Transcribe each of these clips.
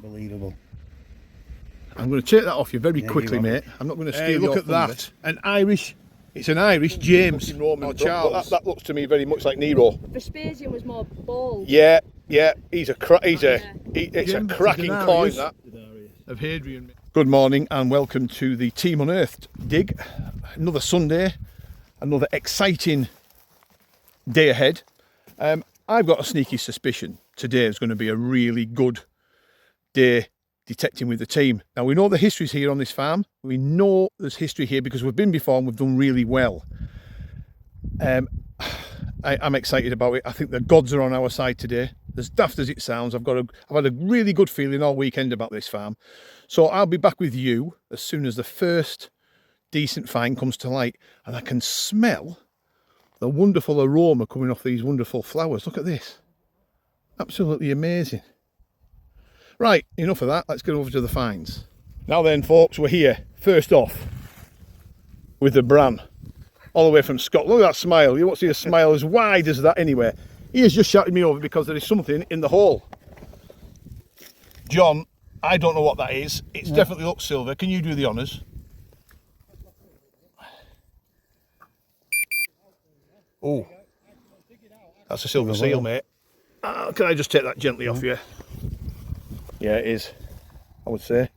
Unbelievable. I'm going to take that off you very quickly, you are. mate. I'm not going to steal your look at thunder. that. An Irish. It's an Irish James Roman or Charles. That looks to me very much like Nero. Vespasian was more bold. Yeah, he's a it's a James cracking Denarius. coin, that of Hadrian. Good morning and welcome to the Team Unearthed dig. Another Sunday, another exciting day ahead. I've got a sneaky suspicion today is going to be a really good day detecting with the team. Now we know the history's here on this farm. We know there's history here because we've been before and we've done really well. I'm excited about it. I think the gods are on our side today. As daft as it sounds, I've had a really good feeling all weekend about this farm. So I'll be back with you as soon as the first decent find comes to light, and I can smell the wonderful aroma coming off these wonderful flowers. Look at this. Absolutely amazing. Right, enough of that. Let's get over to the finds. Now then, folks, we're here. First off, with the Bran, all the way from Scotland. Look at that smile. You won't see a smile as wide as that anywhere. He has just shouted me over because there is something in the hole. John, I don't know what that is. It definitely looks silver. Can you do the honours? Oh, that's a silver seal, mate. Can I just take that gently off you? Yeah, it is, I would say.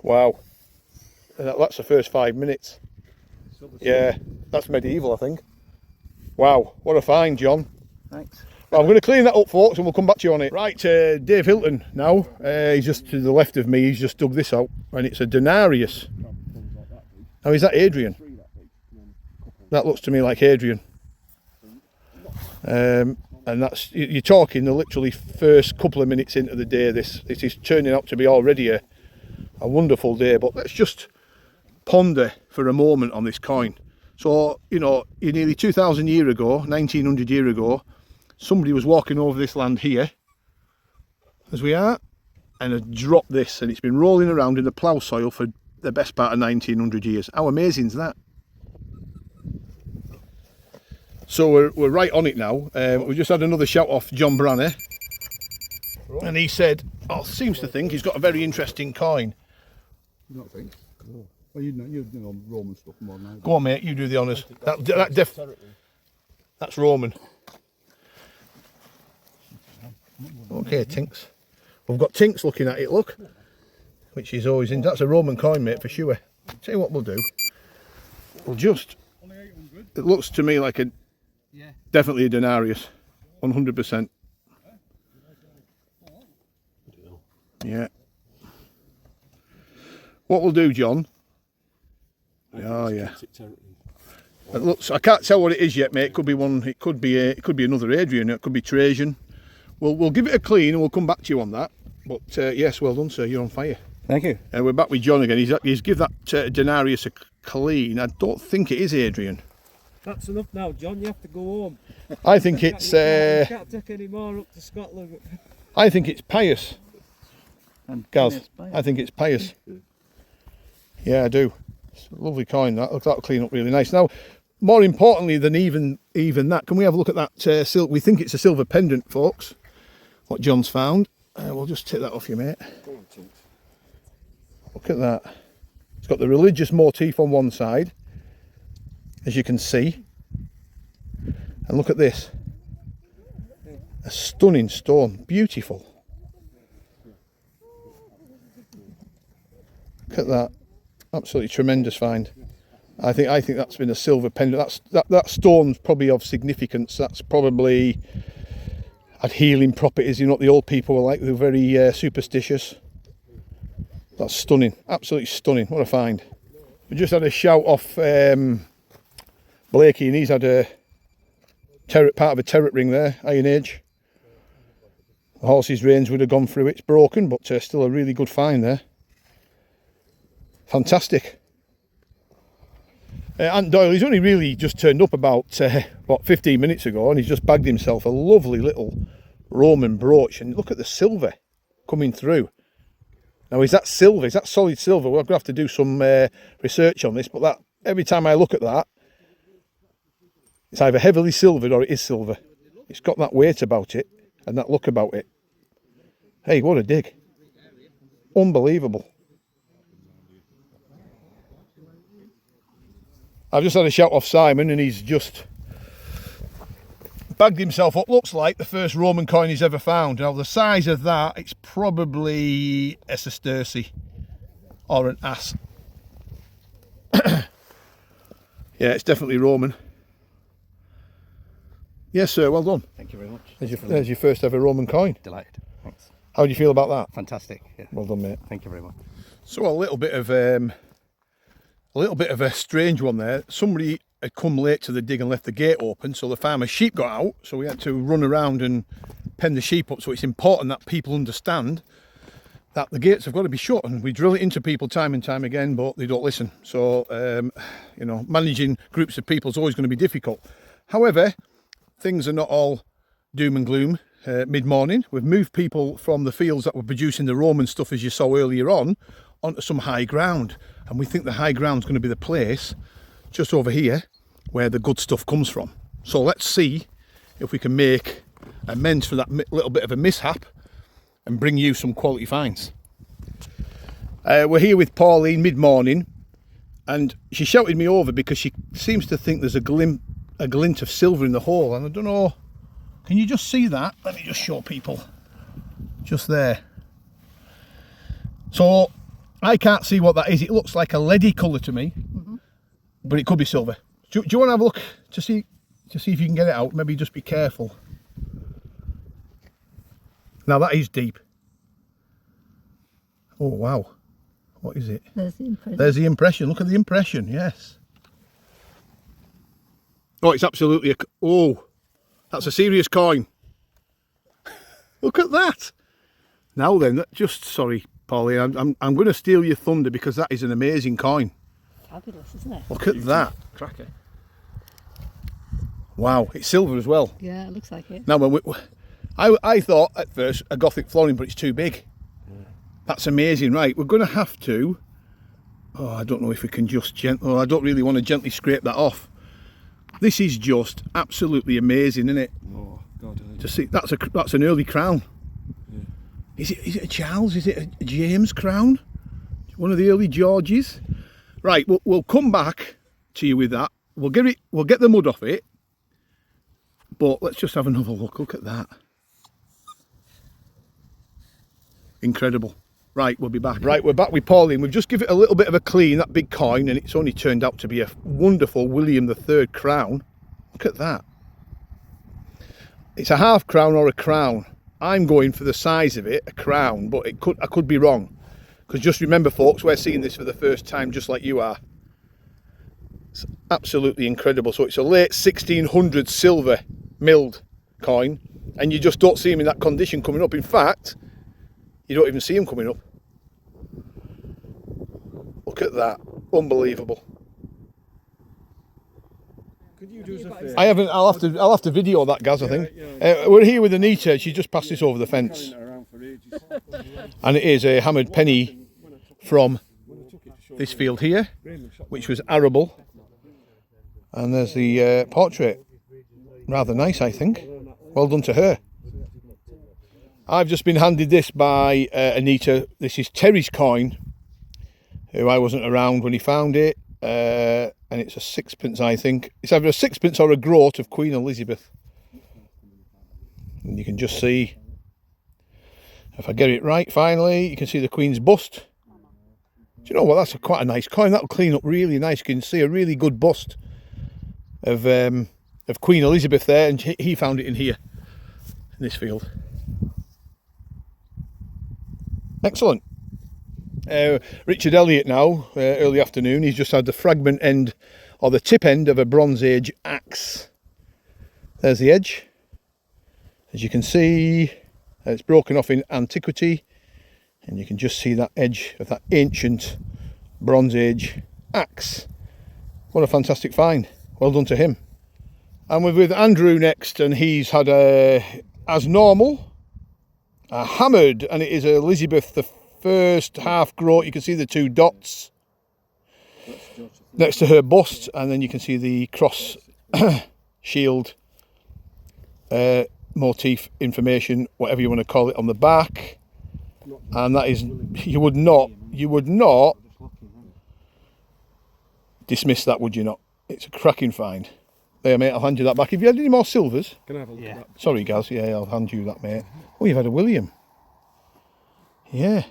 Wow. That's the first 5 minutes. Yeah, that's medieval, I think. Wow, what a find, John. Thanks. Well, I'm going to clean that up, folks, and we'll come back to you on it. Right, Dave Hilton now. He's just to the left of me. He's just dug this out, and it's a denarius. Oh, is that Hadrian? That looks to me like Hadrian. And that's, you're talking the literally first couple of minutes into the day. This is turning out to be already a wonderful day. But let's just ponder for a moment on this coin. So, you know, nearly 2,000 years ago, 1,900 years ago, somebody was walking over this land here, as we are, and had dropped this, and it's been rolling around in the plough soil for the best part of 1,900 years. How amazing is that? So we're right on it now. We just had another shout off John Branner, and he said, seems to think he's got a very interesting coin. You don't think? Oh. Well, you know Roman stuff more than I do. Go on, mate, you do the honours. That's Roman. Okay, Tinks. We've got Tinks looking at it, look. Which is always in. That's a Roman coin, mate, for sure. Tell you what we'll do. We'll just. It looks to me like definitely a denarius, 100%. Yeah. What we'll do, John. Oh yeah. It looks. I can't tell what it is yet, mate. It could be one. It could be another Hadrian. It could be Trajan. We'll give it a clean and we'll come back to you on that. But yes, well done, sir. You're on fire. Thank you. We're back with John again. He's give that denarius a clean. I don't think it is Hadrian. That's enough now, John. You have to go home. I think it's. You can't take any more up to Scotland. I think it's Pius. And Gaz, I think it's Pius. Yeah, I do. It's a lovely coin. That'll clean up really nice. Now, more importantly than even that, can we have a look at that? We think it's a silver pendant, folks. What John's found. We'll just take that off you, mate. Look at that. It's got the religious motif on one side, as you can see. And look at this. A stunning stone. Beautiful. Look at that. Absolutely tremendous find. I think that's been a silver pendant. That stone's probably of significance. That's probably had healing properties. You know what the old people were like. They were very superstitious. That's stunning. Absolutely stunning. What a find. We just had a shout off Blakey, and he's had a part of a turret ring there, Iron Age. The horse's reins would have gone through. It's broken, but still a really good find there. Fantastic. Ant Doyle, he's only really just turned up about 15 minutes ago, and he's just bagged himself a lovely little Roman brooch. And look at the silver coming through. Now, is that silver? Is that solid silver? Well, I'm going to have to do some research on this, but that every time I look at that, it's either heavily silvered or it is silver. It's got that weight about it and that look about it. Hey, what a dig. Unbelievable. I've just had a shout off Simon and he's just bagged himself up. Looks like the first Roman coin he's ever found. Now the size of that, it's probably a sesterce or an ass. Yeah, it's definitely Roman. Yes, sir, well done. Thank you very much. There's your first ever Roman coin. Delighted. Thanks. How do you feel about that? Fantastic. Yeah. Well done, mate. Thank you very much. So a little bit of a strange one there. Somebody had come late to the dig and left the gate open, so the farmer's sheep got out, so we had to run around and pen the sheep up. So it's important that people understand that the gates have got to be shut, and we drill it into people time and time again, but they don't listen. So you know, managing groups of people is always going to be difficult. However, things are not all doom and gloom. Mid-morning, we've moved people from the fields that were producing the Roman stuff, as you saw earlier on, onto some high ground, and we think the high ground is going to be the place just over here where the good stuff comes from. So let's see if we can make amends for that little bit of a mishap and bring you some quality finds. We're here with Pauline mid-morning, and she shouted me over because she seems to think there's a glint of silver in the hole, and I don't know. Can you just see that? Let me just show people. Just there. So I can't see what that is. It looks like a leady colour to me, but it could be silver. Do you want to have a look to see if you can get it out? Maybe just be careful. Now that is deep. Oh wow. What is it? There's the impression. There's the impression. Look at the impression. Yes. Oh, it's absolutely oh. That's a serious coin. Look at that. Now then, sorry, Pauline, I'm going to steal your thunder because that is an amazing coin. Fabulous, isn't it? Look at that. Cracker. Wow, it's silver as well. Yeah, it looks like it. Now, I thought at first a Gothic flooring, but it's too big. That's amazing. Right, we're going to have to. Oh, I don't know if we can just gently. I don't really want to gently scrape that off. This is just absolutely amazing, isn't it? Oh God! To see that's an early crown. Yeah. Is it a Charles? Is it a James crown? One of the early Georges. Right, we'll come back to you with that. We'll get the mud off it. But let's just have another look. Look at that. Incredible. Right, we'll be back. Right, we're back with Pauline. We've just given it a little bit of a clean, that big coin, and it's only turned out to be a wonderful William III crown. Look at that. It's a half crown or a crown. I'm going for the size of it, a crown, but I could be wrong. Because just remember, folks, we're seeing this for the first time, just like you are. It's absolutely incredible. So it's a late 1600 silver milled coin, and you just don't see them in that condition coming up. In fact, you don't even see them coming up. Look at that. Unbelievable. Could you do us a favour? I haven't. I'll have to video that, Gaz. I think. We're here with Anita. She just passed this over the fence, and it is a hammered penny from this field here, which was arable. And there's the portrait. Rather nice, I think. Well done to her. I've just been handed this by Anita. This is Terry's coin, who I wasn't around when he found it, and it's a sixpence, I think. It's either a sixpence or a groat of Queen Elizabeth. And you can just see, if I get it right finally, you can see the Queen's bust. Do you know what, that's quite a nice coin. That'll clean up really nice. You can see a really good bust of Queen Elizabeth there, and he found it in here, in this field. Excellent. Richard Elliott now, early afternoon, he's just had the fragment end, or the tip end of a Bronze Age axe. There's the edge. As you can see, it's broken off in antiquity, and you can just see that edge of that ancient Bronze Age axe. What a fantastic find. Well done to him. And we're with Andrew next, and he's had as normal, a hammered, and it is Elizabeth I half groat. You can see the two dots next to her bust, and then you can see the cross shield motif information, whatever you want to call it, on the back. And that is, you would not dismiss that, would you not? It's a cracking find. There, mate, I'll hand you that back. Have you had any more silvers? Can I have a look at that? Sorry, Gaz. Yeah, I'll hand you that, mate. Oh, you've had a William. Yeah.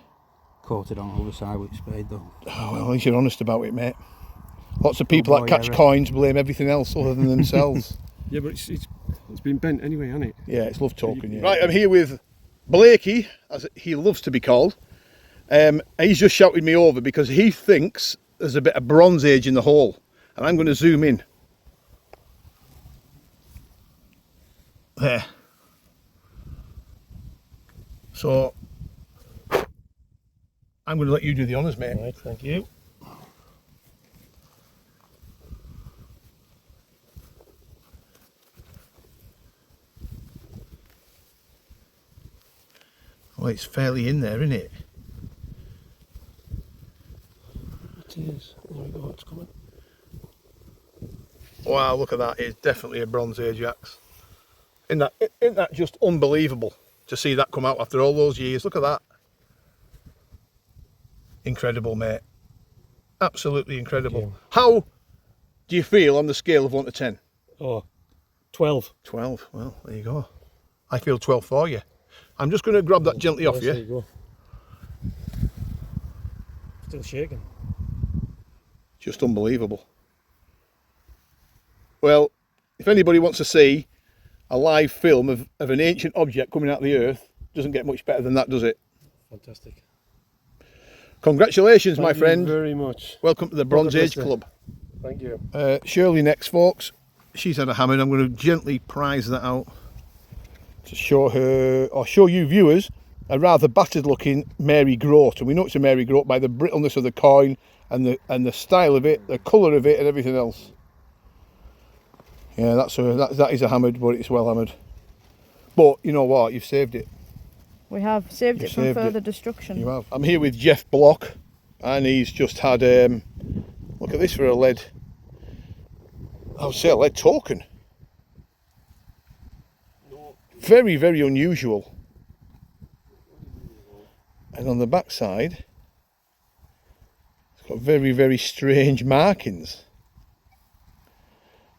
Coated on the other side with spade though. Oh, well, at least you're honest about it, mate. Lots of people that catch coins blame everything else other than themselves. Yeah, but it's been bent anyway, hasn't it? Yeah, it's love talking. Yeah. Right, I'm here with Blakey, as he loves to be called. He's just shouted me over because he thinks there's a bit of Bronze Age in the hole, and I'm going to zoom in. There. So I'm going to let you do the honours, mate. Right, thank you. Oh, it's fairly in there, isn't it? It is. There we go, it's coming. Wow, look at that. It's definitely a Bronze Age axe. Isn't that just unbelievable to see that come out after all those years? Look at that. Incredible, mate. Absolutely incredible. How do you feel on the scale of 1 to 10? Oh, 12. 12. Well, there you go. I feel 12 for you. I'm just going to grab that gently off There you. you go. Still shaking. Just unbelievable. Well, if anybody wants to see a live film of an ancient object coming out of the earth, doesn't get much better than that, does it? Fantastic. Congratulations, my friend. Thank you very much. Welcome to the Bronze Age Club. Thank you. Shirley next, folks. She's had a hammer. I'm going to gently prise that out to show her, or show you viewers, a rather battered looking Mary Groat. And we know it's a Mary Groat by the brittleness of the coin and the style of it, the colour of it and everything else. Yeah, that is a hammered, but it's well hammered. But you know what? You've saved it. We have saved it from saved further it. destruction. You have. I'm here with Jeff Block, and he's just had look at this for a lead. I would say a lead token. Very, very unusual. And on the back side, it's got very, very strange markings.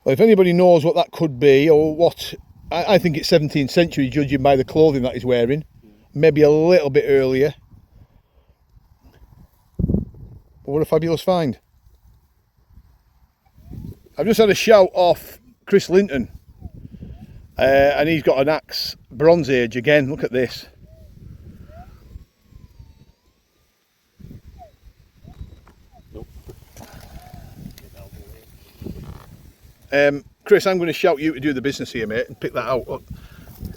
Well, if anybody knows what that could be, or what, I think it's 17th century, judging by the clothing that he's wearing. Maybe a little bit earlier. But what a fabulous find. I've just had a shout off Chris Linton. And he's got an axe, Bronze Age again. Look at this. Chris, I'm going to shout you to do the business here, mate, and pick that out.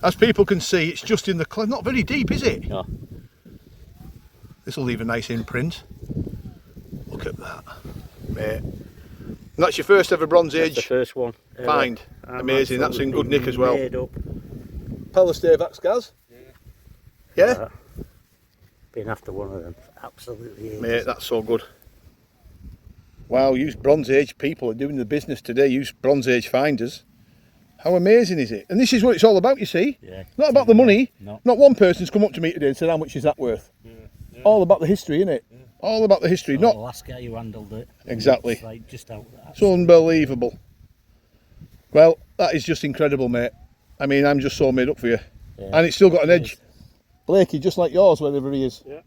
As people can see, it's just in the clay. Not very deep, is it? No. This will leave a nice imprint. Look at that, mate. And that's your first ever Bronze Age. That's the first one. Find. Amazing. That's in good nick as well. Made up. Palestave axe, Gaz? Yeah? Been after one of them. Absolutely ages. Mate, that's so good. Wow, use Bronze Age people are doing the business today. Use Bronze Age finders. How amazing is it? And this is what it's all about, you see. Yeah. Not about the money. No. Not one person's come up to me today and said, how much is that worth? Yeah. All about the history, innit? Yeah. All about the history. Not the last guy who handled it. Exactly. It's like just out there. It's unbelievable. Well, that is just incredible, mate. I mean, I'm just so made up for you. Yeah. And it's still got an edge. Blakey, just like yours, wherever he is. Yeah.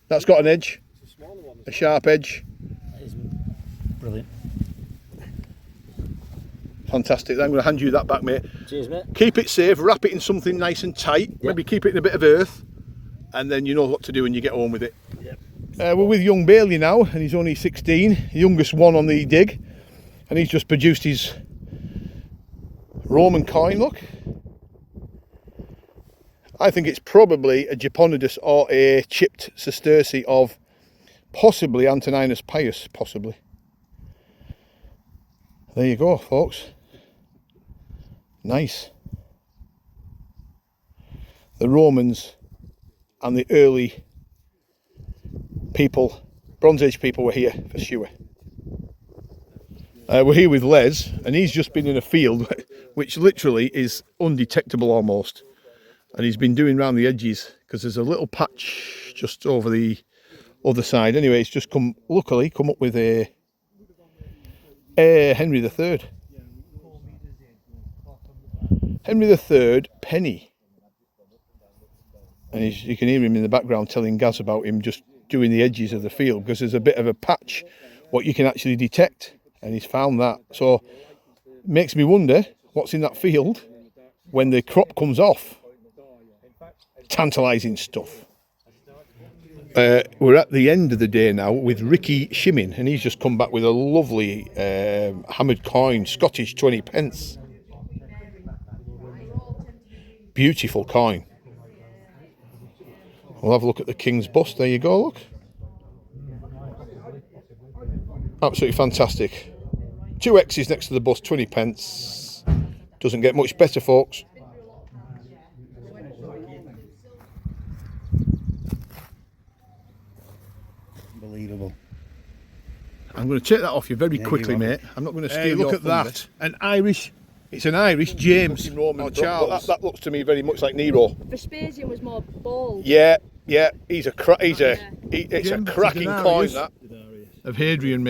That's got an edge. It's a smaller one. A sharp edge. That is brilliant. Fantastic. I'm going to hand you that back, mate. Cheers, mate. Keep it safe, wrap it in something nice and tight. Yep. Maybe keep it in a bit of earth. And then you know what to do when you get home with it. Yep. We're with young Bailey now, and he's only 16, the youngest one on the dig. And he's just produced his Roman coin, look. I think it's probably a Japonidas or a chipped sesterce of possibly Antoninus Pius, possibly. There you go, folks. Nice. The Romans and the early people, Bronze Age people, were here for sure. We're here with Les, and he's just been in a field which literally is undetectable almost. And he's been doing round the edges because there's a little patch just over the other side. Anyway, it's just luckily come up with a Henry III. Henry III penny. And you can hear him in the background telling Gaz about him just doing the edges of the field because there's a bit of a patch what you can actually detect, and he's found that. So it makes me wonder what's in that field when the crop comes off. Tantalising stuff. We're at the end of the day now with Ricky Shimmin, and he's just come back with a lovely hammered coin, Scottish 20 pence. Beautiful coin. We'll have a look at the King's bust. There you go, look. Absolutely fantastic. 2 X's next to the bust, 20 pence. Doesn't get much better, folks. Unbelievable. I'm going to take that off you very quickly, mate. I'm not going to steal your thunder. Look at that. An Irish. It's an Irish James. Roman Charles. That looks to me very much like Nero. Vespasian was more bold. Yeah. He's a cracking coin, that. Of Hadrian, mate.